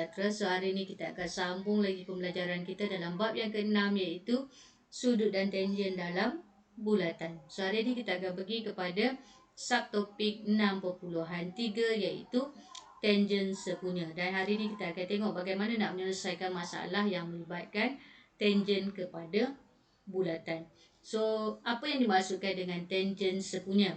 sejahtera. So hari ini kita akan sambung lagi pembelajaran kita dalam bab yang ke-6, iaitu sudut dan tangen dalam bulatan. So hari ini kita akan pergi kepada subtopik 6.3, iaitu tangen sepunya. Dan hari ini kita akan tengok bagaimana nak menyelesaikan masalah yang melibatkan tangen kepada bulatan. So apa yang dimaksudkan dengan tangen sepunya?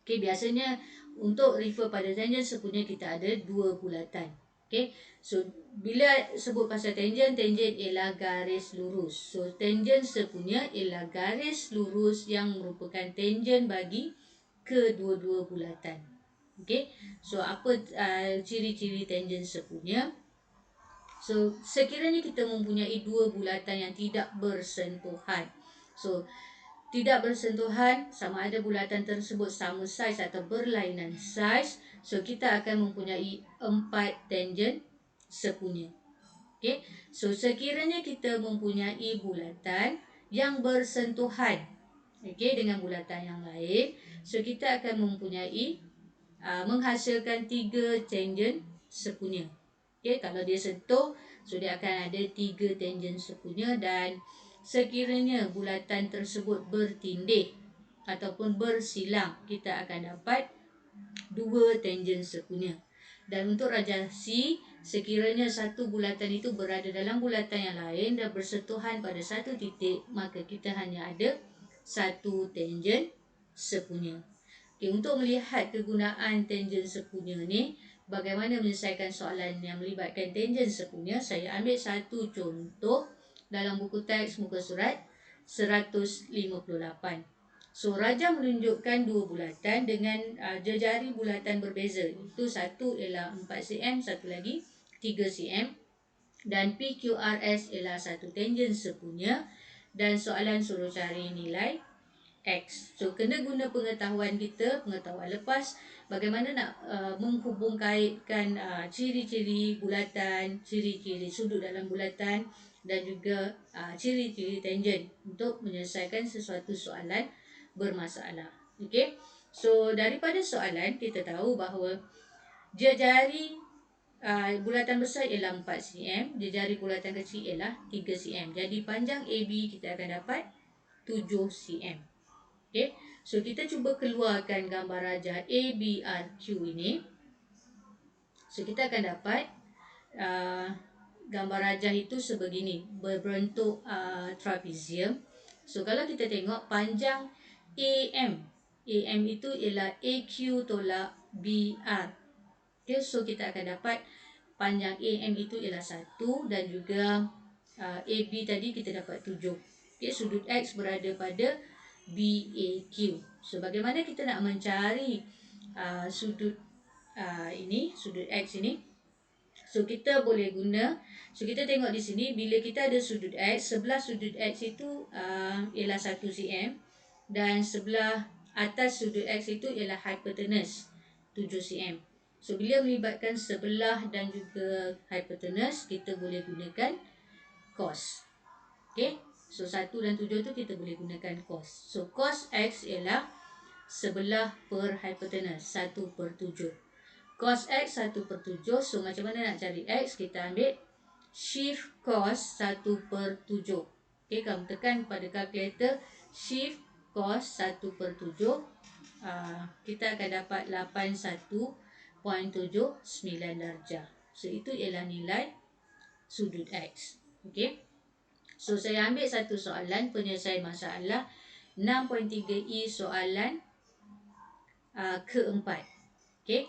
Okay, biasanya untuk refer pada tangen sepunya kita ada dua bulatan. Okay, so bila sebut pasal tangen ialah garis lurus. So tangen sepunya ialah garis lurus yang merupakan tangen bagi kedua-dua bulatan. Okay, so apa ciri-ciri tangen sepunya? So sekiranya kita mempunyai dua bulatan yang tidak bersentuhan. So tidak bersentuhan, sama ada bulatan tersebut sama saiz atau berlainan saiz, so kita akan mempunyai 4 tangen sepunya. Okay? So sekiranya kita mempunyai bulatan yang bersentuhan, okay, dengan bulatan yang lain, so kita akan mempunyai menghasilkan 3 tangen sepunya. Okay? Kalau dia sentuh, so dia akan ada 3 tangen sepunya. Dan sekiranya bulatan tersebut bertindih ataupun bersilang, kita akan dapat 2 tangen sepunya. Dan untuk rajasi, sekiranya satu bulatan itu berada dalam bulatan yang lain dan bersentuhan pada satu titik, maka kita hanya ada 1 tangen sepunya. Okay, untuk melihat kegunaan tangen sepunya ni, bagaimana menyelesaikan soalan yang melibatkan tangen sepunya, saya ambil satu contoh dalam buku teks muka surat 158. So rajah menunjukkan dua bulatan dengan jejari bulatan berbeza. Itu satu ialah 4 cm, satu lagi 3 cm. Dan PQRS ialah satu tangen sepunya. Dan soalan suruh cari nilai X. So kena guna pengetahuan kita, pengetahuan lepas, bagaimana nak menghubungkaitkan ciri-ciri bulatan, ciri-ciri sudut dalam bulatan dan juga ciri-ciri tangen untuk menyelesaikan sesuatu soalan bermasalah. Okey. So daripada soalan kita tahu bahawa jejari bulatan besar ialah 4 cm, jejari bulatan kecil ialah 3 cm. Jadi panjang AB kita akan dapat 7 cm. Okey. So kita cuba keluarkan gambar rajah ABRQ ini. So kita akan dapat gambar rajah itu sebegini, berbentuk trapezium. So kalau kita tengok panjang AM itu ialah AQ tolak BR. Okay, so kita akan dapat panjang AM itu ialah 1 dan juga AB tadi kita dapat 7. Okay, sudut X berada pada BAQ. So bagaimana kita nak mencari sudut sudut X ini? So kita boleh guna, so kita tengok di sini, bila kita ada sudut X, sebelah sudut X itu ialah 1 cm dan sebelah atas sudut X itu ialah hypotenuse 7 cm. So bila melibatkan sebelah dan juga hypotenuse, kita boleh gunakan cos. Okay, so 1 dan 7 tu kita boleh gunakan cos. So cos X ialah sebelah per hypotenuse 1/7. Cos X 1/7. So macam mana nak cari X? Kita ambil shift cos 1/7. Okay, kamu tekan pada kalkulator shift cos 1/7. Kita akan dapat 81.79 darjah. So itu ialah nilai sudut X. Okay. So saya ambil satu soalan penyelesaian masalah 6.3E soalan keempat. Okay.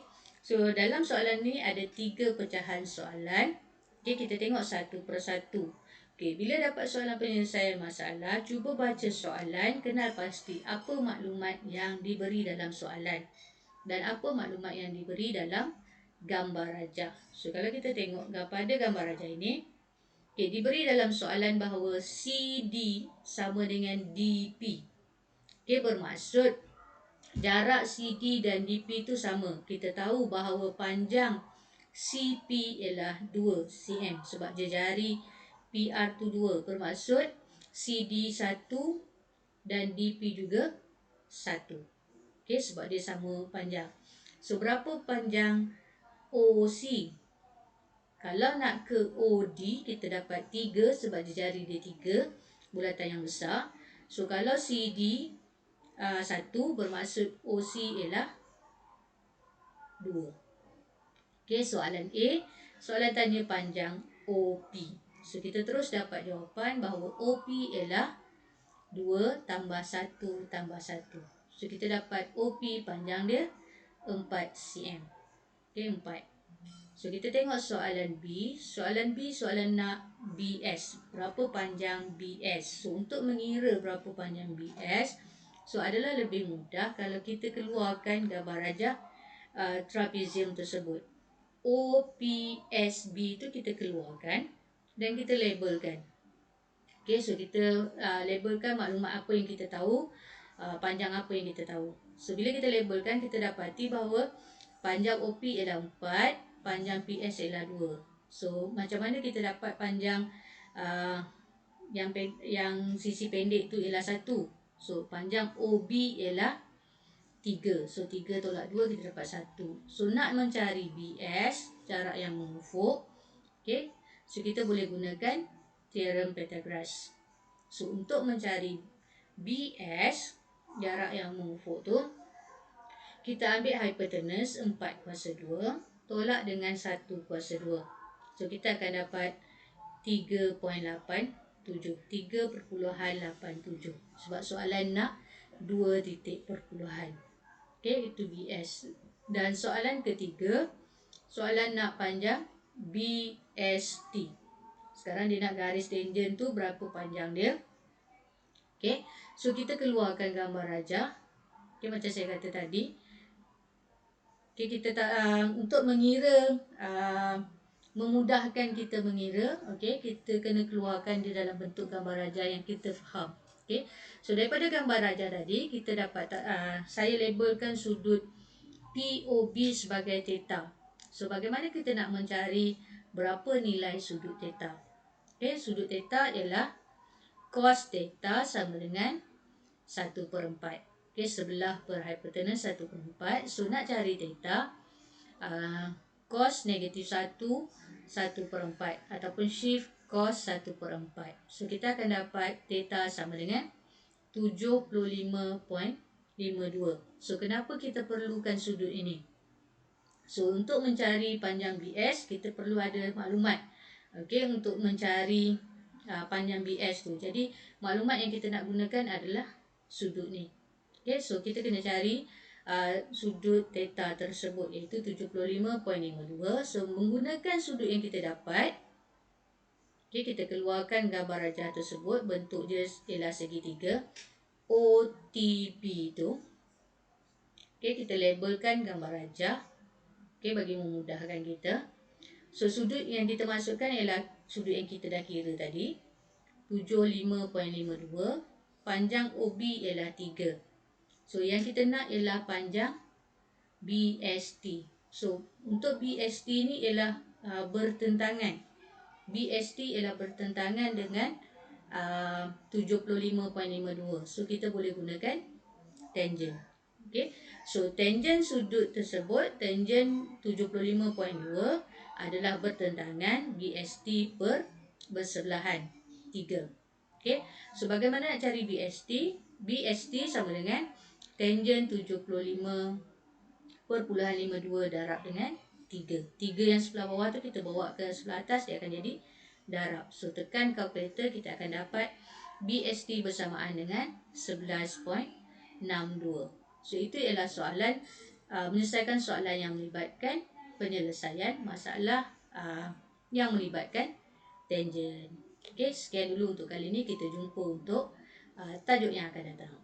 So dalam soalan ni ada 3 pecahan soalan. Okay, kita tengok satu persatu. Okay, bila dapat soalan penyelesaian masalah, cuba baca soalan, kenal pasti apa maklumat yang diberi dalam soalan dan apa maklumat yang diberi dalam gambar rajah. So kalau kita tengok pada gambar rajah ini, okay, diberi dalam soalan bahawa CD sama dengan DP. Okay, bermaksud jarak CD dan DP itu sama. Kita tahu bahawa panjang CP ialah 2 cm sebab jejari PR tu 2. Bermaksud CD 1 dan DP juga 1. Okey, sebab dia sama panjang. So berapa panjang OC? Kalau nak ke OD, kita dapat 3 sebab jari dia 3, bulatan yang besar. So, kalau CD 1, bermaksud OC ialah 2. Okey, soalan A. Soalan tanya panjang OP. So, kita terus dapat jawapan bahawa OP ialah 2 tambah 1 tambah 1. So, kita dapat OP panjang dia 4 cm. Okey, 4. So, kita tengok soalan B. Soalan B, soalan nak BS. Berapa panjang BS? So, untuk mengira berapa panjang BS, so adalah lebih mudah kalau kita keluarkan gambar rajah trapezium tersebut. OPSB itu kita keluarkan dan kita labelkan. Okay, so kita labelkan maklumat apa yang kita tahu, panjang apa yang kita tahu. So, bila kita labelkan, kita dapati bahawa panjang OP ialah 4, panjang PS ialah 2. So, macam mana kita dapat panjang yang sisi pendek tu ialah 1. So, panjang OB ialah 3. So, 3 tolak 2, kita dapat 1. So, nak mencari BS, jarak yang mengufuk, okay, so kita boleh gunakan teorem Pythagoras. So, untuk mencari BS, jarak yang mengufuk tu, kita ambil hypotenuse 4 kuasa 2 tolak dengan 1 kuasa 2. So, kita akan dapat 3.87. 3.87. Sebab soalan nak 2 titik perpuluhan. Okay, itu BS. Dan soalan ketiga, soalan nak panjang BST. Sekarang dia nak garis tangent tu berapa panjang dia. Okay, so kita keluarkan gambar rajah. Okay, macam saya kata tadi. Okay, kita untuk mengira, memudahkan kita mengira, okay, kita kena keluarkan dia dalam bentuk gambar rajah yang kita faham. Okay, so daripada gambar rajah tadi, kita dapat, saya labelkan sudut POB sebagai theta. So, bagaimana kita nak mencari berapa nilai sudut theta? Okay, sudut theta ialah cos theta sama dengan 1/4. Okay, sebelah per hypotenuse 1/4. So, nak cari theta, cos negatif 1, 1/4. Ataupun shift cos 1/4. So, kita akan dapat theta sama dengan 75.52. So, kenapa kita perlukan sudut ini? So, untuk mencari panjang BS, kita perlu ada maklumat. Okay, untuk mencari panjang BS tu. Jadi, maklumat yang kita nak gunakan adalah sudut ni. Okay, so kita kena cari sudut theta tersebut, iaitu 75.52. So, menggunakan sudut yang kita dapat, okay, kita keluarkan gambar rajah tersebut. Bentuk dia ialah segitiga OTB tu. Okay, kita labelkan gambar rajah. Okay, bagi memudahkan kita. So, sudut yang kita masukkan ialah sudut yang kita dah kira tadi. 75.52. Panjang OB ialah 3. So, yang kita nak ialah panjang BST. So, untuk BST ni ialah bertentangan. BST ialah bertentangan dengan 75.52. So, kita boleh gunakan tangent. Okay. So, tangent sudut tersebut, tangent 75.2 adalah bertentangan BST per bersebelahan 3. Okay. So, bagaimana nak cari BST? BST sama dengan tangent 75.52 darab dengan 3. 3 yang sebelah bawah tu kita bawa ke sebelah atas, dia akan jadi darab. So, tekan kalkulator, kita akan dapat BST bersamaan dengan 11.62. So, itu ialah soalan, menyelesaikan soalan yang melibatkan penyelesaian masalah yang melibatkan tangent. Okey, sekian dulu untuk kali ini. Kita jumpa untuk tajuk yang akan datang.